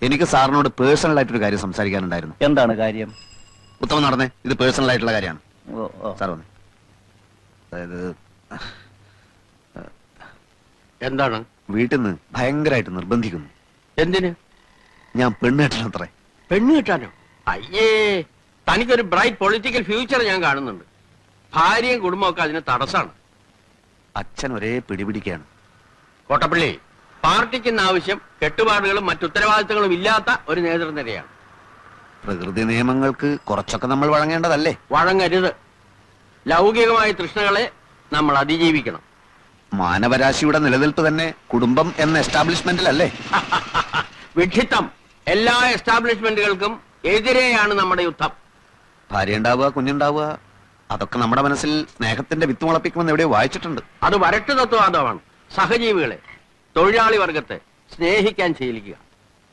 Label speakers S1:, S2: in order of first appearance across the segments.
S1: എനിക്ക് സാറിനോട് പേഴ്സണൽ ആയിട്ടൊരു കാര്യം സംസാരിക്കാനുണ്ടായിരുന്നു.
S2: എന്താണ് കാര്യം?
S1: ഉത്തമം നടന്നേ, ഇത് പേഴ്സണൽ ആയിട്ടുള്ള കാര്യമാണ്. സാർ വന്നേ. അതായത്
S3: എന്താണ്?
S1: വീട്ടിൽ നിന്ന് ഭയങ്കരമായിട്ട് നിർബന്ധിക്കുന്നു.
S3: എന്തിന്?
S1: ഞാൻ പെണ്ണ് കെട്ടണത്രേ.
S3: പെണ്ണ് കിട്ടാനോ? അയ്യേ, തനിക്കൊരു ബ്രൈറ്റ് പൊളിറ്റിക്കൽ ഫ്യൂച്ചർ ഞാൻ കാണുന്നുണ്ട്. ഭാര്യയും കുടുംബമൊക്കെ അതിന് തടസ്സാണ്.
S1: അച്ഛൻ ഒരേ പിടിപിടിക്കാണ്.
S3: കോട്ടപ്പള്ളി, പാർട്ടിക്കുന്ന ആവശ്യം കെട്ടുപാടുകളും മറ്റുത്തരവാദിത്തങ്ങളും ഇല്ലാത്ത ഒരു നേതൃനിരയാണ്.
S1: പ്രകൃതി നിയമങ്ങൾക്ക് കുറച്ചൊക്കെ നമ്മൾ വഴങ്ങേണ്ടതല്ലേ?
S3: വഴങ്ങരുത്. ലൗകികമായ തൃഷ്ണകളെ നമ്മൾ അതിജീവിക്കണം.
S1: മാനവരാശിയുടെ നിലനിൽപ്പ് തന്നെ കുടുംബം എന്ന എസ്റ്റാബ്ലിഷ്മെന്റിലല്ലേ?
S3: വിഡ്ഢിത്തം. എല്ലാ എസ്റ്റാബ്ലിഷ്മെന്റുകൾക്കും എതിരെയാണ് നമ്മുടെ യുദ്ധം.
S1: ഭാര്യ ഉണ്ടാവുക, കുഞ്ഞുണ്ടാവുക, അതൊക്കെ നമ്മുടെ മനസ്സിൽ സ്നേഹത്തിന്റെ വിത്ത് മുളപ്പിക്കുമെന്ന് എവിടെയോ വായിച്ചിട്ടുണ്ട്.
S3: അത് വരട്ട് തത്വവാദമാണ്. സഹജീവികളെ, തൊഴിലാളി വർഗത്തെ സ്നേഹിക്കാൻ ശീലിക്കുക.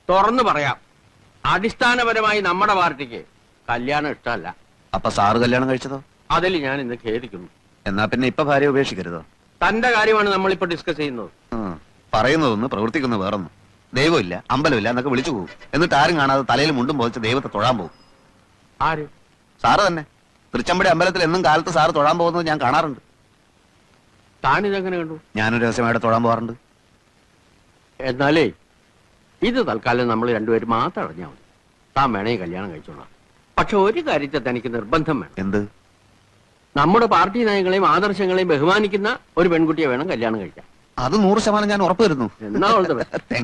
S3: തുറന്നു പറയാം, അടിസ്ഥാനപരമായി നമ്മുടെ പാർട്ടിക്ക് കല്യാണം ഇഷ്ടമല്ല.
S1: അപ്പൊ സാറ് കല്യാണം കഴിച്ചതോ?
S3: അതിൽ ഞാൻ ഇന്ന് ഖേദിക്കുന്നു.
S1: എന്നാ പിന്നെ ഇപ്പൊ ഭാര്യ ഉപേക്ഷിക്കരുതോ?
S3: തന്റെ കാര്യമാണ് നമ്മളിപ്പോ ഡിസ്കസ് ചെയ്യുന്നത്.
S1: പറയുന്നതൊന്ന്, പ്രവർത്തിക്കുന്ന വേറൊന്ന്. ദൈവമില്ല, അമ്പലമില്ല എന്നൊക്കെ വിളിച്ചു പോകും. എന്നിട്ട് ആരും കാണാതെ തലയിൽ മുണ്ടും പോയിച്ച് ദൈവത്തെ തൊഴാൻ പോകും.
S3: ആര്?
S1: സാറ് തന്നെ. തൃച്ചമ്പടി അമ്പലത്തിൽ എന്നും കാലത്ത് സാറ് തൊഴാൻ പോകുന്നത് ഞാൻ കാണാറുണ്ട്.
S3: താനിതെങ്ങനെ കണ്ടു?
S1: ഞാനൊരു രഹസ്യമായിട്ട് തൊഴാൻ പോകാറുണ്ട്.
S3: എന്നാലേ ഇത് തൽക്കാലം നമ്മൾ രണ്ടുപേരും മാത്രം അറിഞ്ഞാൽ മതി. താൻ വേണേ കല്യാണം കഴിച്ചോളാം. പക്ഷെ ഒരു കാര്യത്തെ തനിക്ക് നിർബന്ധം വേണം.
S1: എന്ത്?
S3: നമ്മുടെ പാർട്ടി നയങ്ങളെയും ആദർശങ്ങളെയും ബഹുമാനിക്കുന്ന ഒരു പെൺകുട്ടിയെ വേണം കല്യാണം കഴിക്കാൻ.
S1: അത് 100% ഞാൻ ഉറപ്പ് തരുന്നു.
S3: എന്നാ ഉള്ളത്?
S1: Thank you.